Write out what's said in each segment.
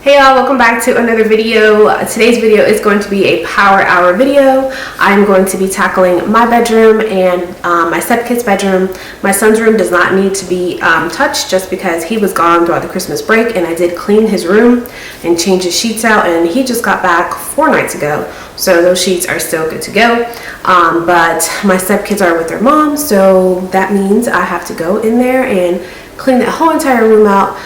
Hey y'all, welcome back to another video. Today's video is going to be a power hour video. I'm going to be tackling my bedroom and my stepkid's bedroom. My son's room does not need to be touched just because he was gone throughout the Christmas break, and I did clean his room and change his sheets out, and he just got back 4 nights ago. So those sheets are still good to go. But my stepkids are with their mom, so that means I have to go in there and clean that whole entire room out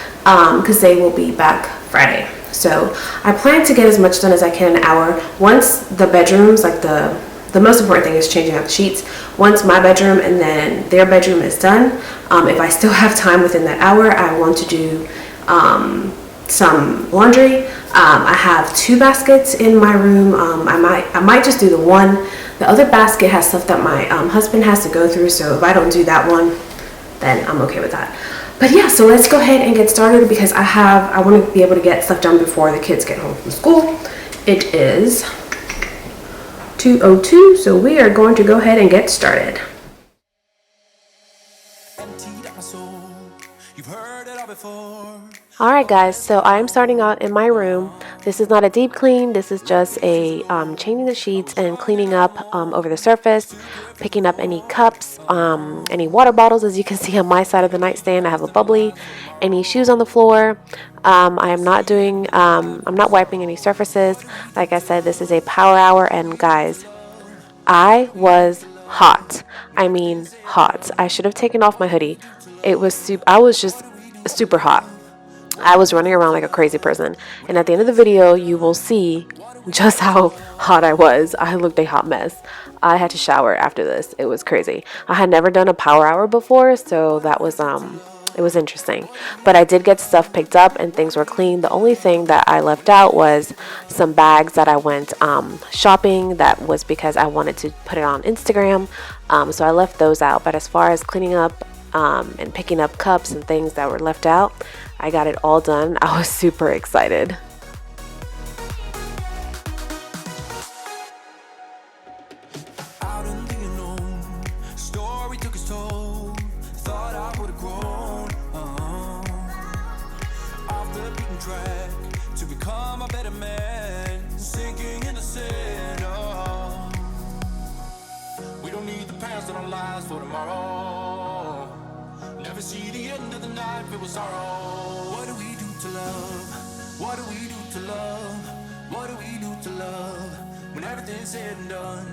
because they will be back Friday. So I plan to get as much done as I can in an hour. Once the bedrooms, like the most important thing is changing out the sheets. Once my bedroom and then their bedroom is done, if I still have time within that hour, I want to do some laundry. I have 2 baskets in my room. I might just do the one. The other basket has stuff that my husband has to go through, so if I don't do that one, then I'm okay with that. But yeah, so let's go ahead and get started because I want to be able to get stuff done before the kids get home from school. It is 2:02, so we are going to go ahead and get started. Alright guys, so I'm starting out in my room. This is not a deep clean, this is just a changing the sheets and cleaning up over the surface, picking up any cups, any water bottles. As you can see on my side of the nightstand, I have a bubbly, any shoes on the floor. I'm not wiping any surfaces. Like I said, this is a power hour, and guys, I was hot. I mean hot. I should have taken off my hoodie. I was just super hot. I was running around like a crazy person, and at the end of the video you will see just how hot I was. I looked a hot mess. I had to shower after this. It was crazy. I had never done a power hour before, so that was it was interesting. But I did get stuff picked up and things were clean. The only thing that I left out was some bags that I went shopping. That was because I wanted to put it on Instagram, so I left those out. But as far as cleaning up and picking up cups and things that were left out, I got it all done. I was super excited. To become a better man, sinking in the center. We don't need the past in our lives for tomorrow. Never see the end of the night filled with sorrow. What do we do to love? What do we do to love? What do we do to love? When everything's said and done.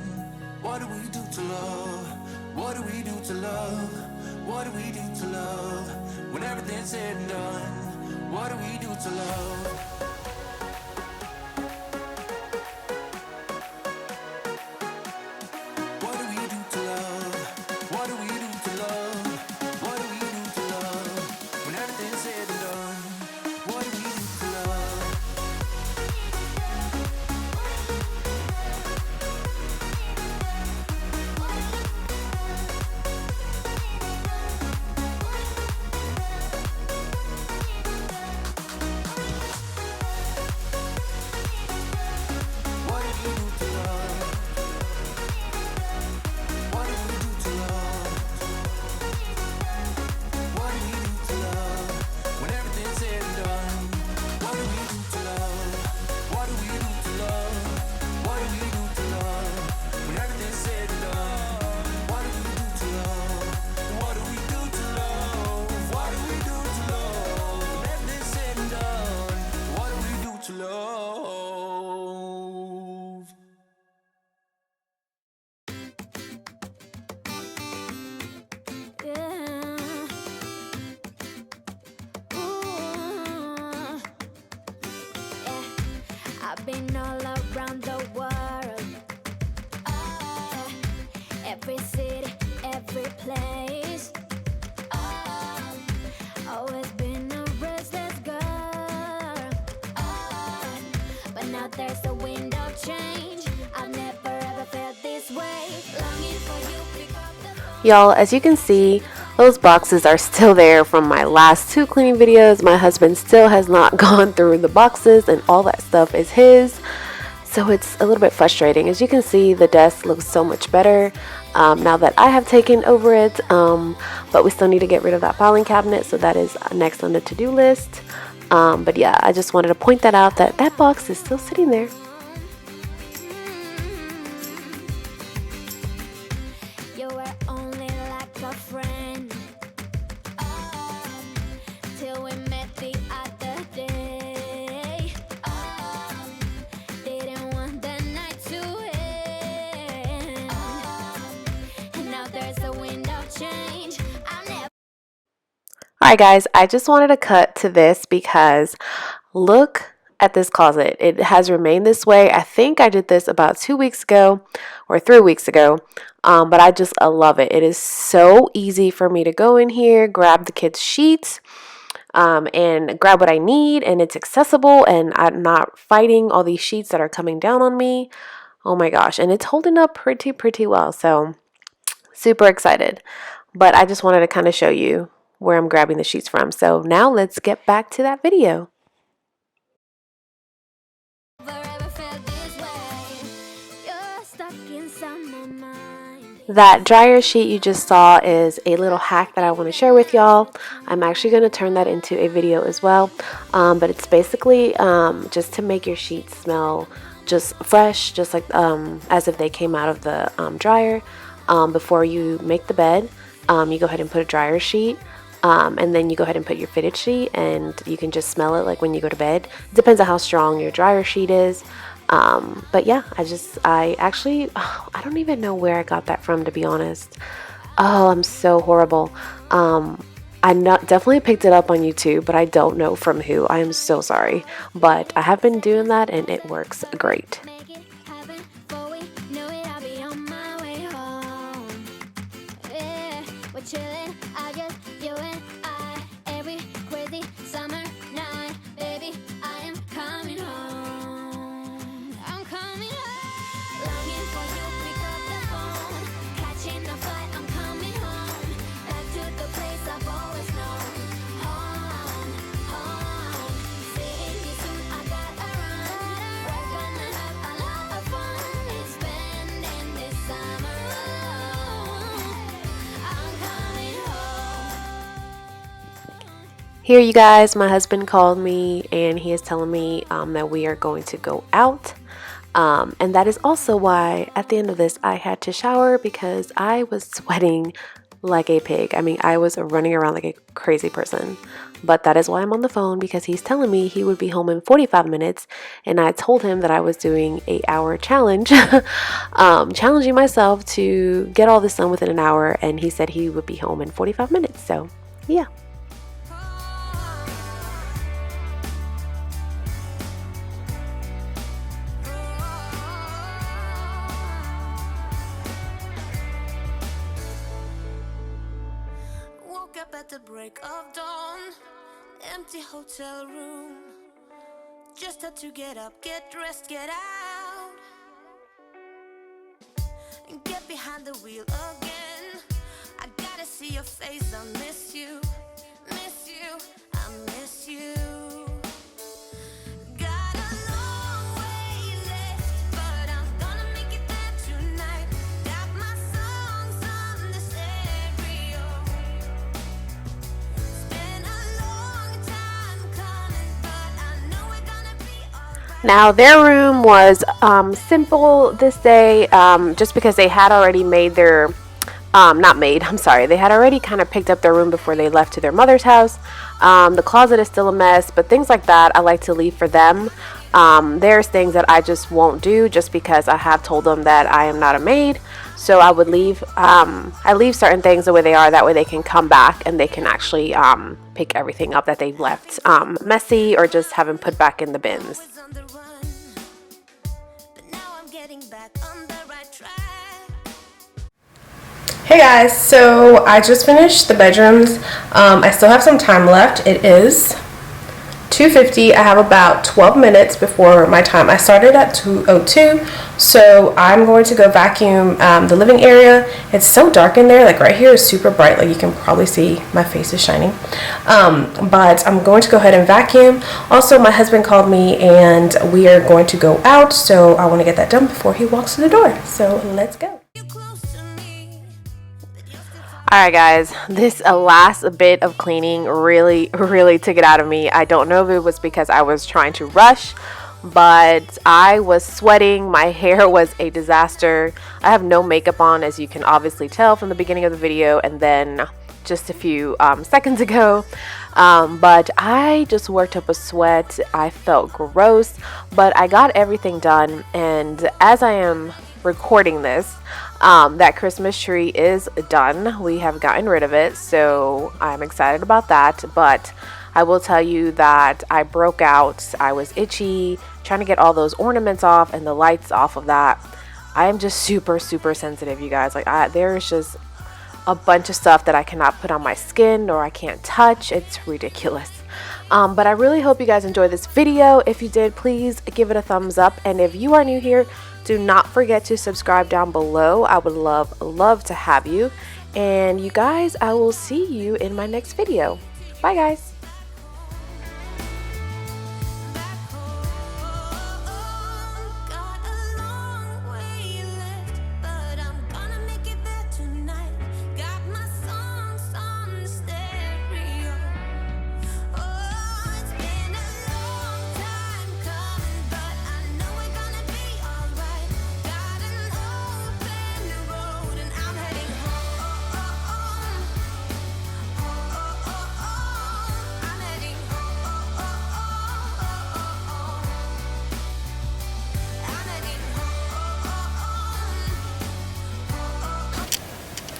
What do we do to love? What do we do to love? What do we do to love? When everything's said and done. What do we do to love? What do we do to love? What do we do to love? What do we do to love? When everything's said and done, what do we do to love? I've been all around the world, every city, every place. Always been a restless girl, but now there's a wind of change. I've never ever felt this way. Longing for you, pick up the phone. Y'all, as you can see, those boxes are still there from my last 2 cleaning videos. My husband still has not gone through the boxes, and all that stuff is his. So it's a little bit frustrating. As you can see, the desk looks so much better now that I have taken over it. But we still need to get rid of that filing cabinet, so that is next on the to-do list. But yeah, I just wanted to point that out, that that box is still sitting there. You were only like a friend. Till we met the other day. Didn't want the night to end. And now there's a wind of change. I'll never. Alright guys, I just wanted to cut to this because look at this closet. It has remained this way. I think I did this about 2 weeks ago or 3 weeks ago, but I love it. It is so easy for me to go in here, grab the kids' sheets, and grab what I need, and it's accessible, and I'm not fighting all these sheets that are coming down on me. Oh my gosh, and it's holding up pretty well, so super excited. But I just wanted to kind of show you where I'm grabbing the sheets from. So now let's get back to that video. Ever felt this way. You're stuck inside my mind. That dryer sheet you just saw is a little hack that I want to share with y'all. I'm actually going to turn that into a video as well. But it's basically just to make your sheets smell just fresh, just like as if they came out of the dryer. Before you make the bed, you go ahead and put a dryer sheet. And then you go ahead and put your fitted sheet, and you can just smell it like when you go to bed. It depends on how strong your dryer sheet is. But yeah, I don't even know where I got that from, to be honest. Oh, I'm so horrible. Definitely picked it up on YouTube, but I don't know from who. I am so sorry. But I have been doing that, and it works great. Make it happen before we know it. I'll be on my way home. Yeah, we're chilling. You and I, every crazy summer night. Baby, I am coming home. I'm coming home. Longing for you, pick up the phone. Catching a flight, I'm coming home. Back to the place I've always known. Home, home. Seeing you soon, I gotta run. We're gonna have a lot of fun. It's spending this summer alone. I'm coming home. Here, you guys, my husband called me, and he is telling me that we are going to go out. And that is also why at the end of this, I had to shower because I was sweating like a pig. I mean, I was running around like a crazy person. But that is why I'm on the phone, because he's telling me he would be home in 45 minutes. And I told him that I was doing an hour challenge, challenging myself to get all this done within an hour. And he said he would be home in 45 minutes. So, yeah. Woke up at the break of dawn, empty hotel room. Just had to get up, get dressed, get out, and get behind the wheel again. I gotta see your face, I miss you, I miss you. Got a long way left, but I'm gonna make it there tonight. Got my songs on the stereo. It's been a long time coming, but I know we're gonna be alright. Now, their room was simple this day, just because they had already made their, they had already kind of picked up their room before they left to their mother's house. The closet is still a mess, but things like that I like to leave for them. There's things that I just won't do just because I have told them that I am not a maid. So I would leave, I leave certain things the way they are. That way they can come back and they can actually pick everything up that they've left messy or just haven't put back in the bins. Was on the run, but now I'm getting back on the right track. Hey guys, so I just finished the bedrooms. I still have some time left. It is 2:50. I have about 12 minutes before my time. I started at 2:02, so I'm going to go vacuum the living area. It's so dark in there. Like right here is super bright. Like you can probably see my face is shining. But I'm going to go ahead and vacuum. Also, my husband called me and we are going to go out, so I want to get that done before he walks to the door. So let's go. You close to me, but you're still Alright guys, this last bit of cleaning really took it out of me. I don't know if it was because I was trying to rush, but I was sweating. My hair was a disaster. I have no makeup on, as you can obviously tell from the beginning of the video and then just a few seconds ago. But I just worked up a sweat. I felt gross, but I got everything done, and as I am recording this, that Christmas tree is done. We have gotten rid of it, so I'm excited about that. But I will tell you that I broke out. I was itchy, trying to get all those ornaments off and the lights off of that. I am just super sensitive, you guys. Like, there's just a bunch of stuff that I cannot put on my skin or I can't touch. It's ridiculous. But I really hope you guys enjoyed this video. If you did, please give it a thumbs up. And if you are new here, do not forget to subscribe down below. I would love to have you. And you guys, I will see you in my next video. Bye guys.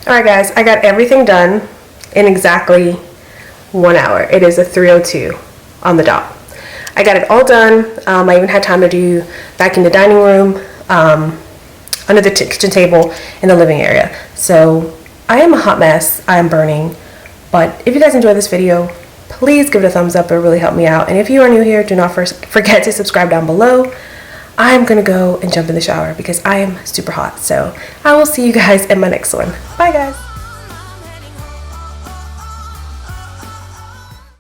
Alright guys, I got everything done in exactly 1 hour. It is a 3:02 on the dot. I got it all done. I even had time to do back in the dining room, under the kitchen table, in the living area. So I am a hot mess. I am burning. But if you guys enjoyed this video, please give it a thumbs up. It really helped me out. And if you are new here, do not forget to subscribe down below. I'm gonna go and jump in the shower because I am super hot. So I will see you guys in my next one. Bye guys.